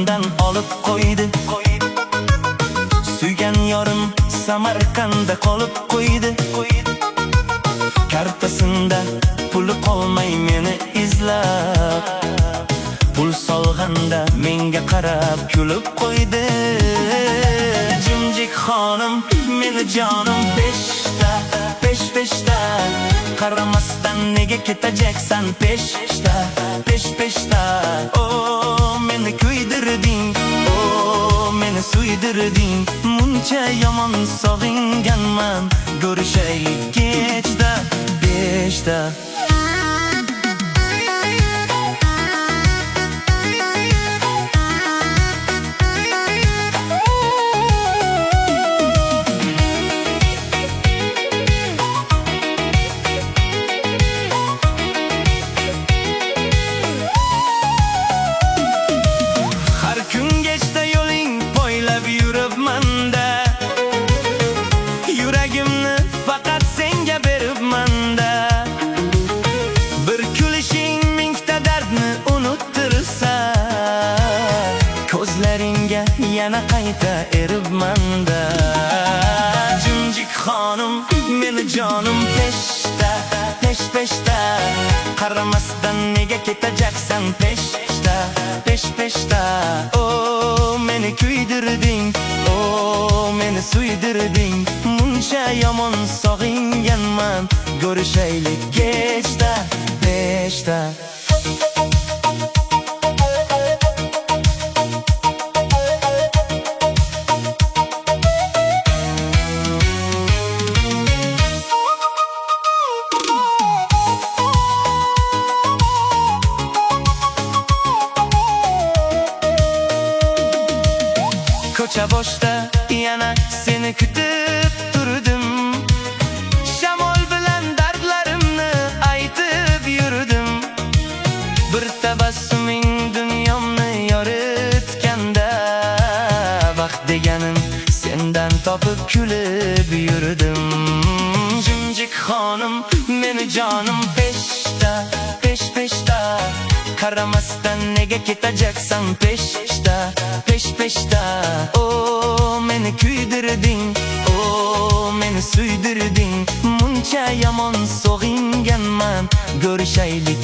yonimdan olib qo'ydi. Suygan yorim Samarqandda qolib qo'ydi. Kartasinda puli qolmay meni izlab, pul solganda menga qarab kulib qo'ydi. Jimjik xonim meni jonim peshta, peshta, qaramasdan nega ketajaksan peshta, peshta. O meni kuydirding, o meni suydirding, muncha yomon sog'inganman. Ko'rishaylik kechda, beshta. Yuragimni faqat senga beribman-da. Bir kulishing mingta dardni unuttirsa, ko'zlaringga yana qayta eribman-da. Jimjik xonim meni jonim peshta, peshta, qaramasdan nega ketajaksan peshta, peshta. O meni kuydirding, o meni suydirding, muncha yomon sog'inganman. Ko'rishaylik kechda, beshta. Ko'cha boshda yana seni kutib turdim. Shamol bilan dardlarimni aytib yurdim. Bir tabassuming dunyomni yoritganda, baxt deganim sendan topib kulib yurdim. Jimjik xonim meni jonim peshta, peshta, qaramasdan nega ketajaksan peshta, peshta. O meni kuydirding, o meni suydirding, muncha yomon sog'inganman. Ko'rishaylik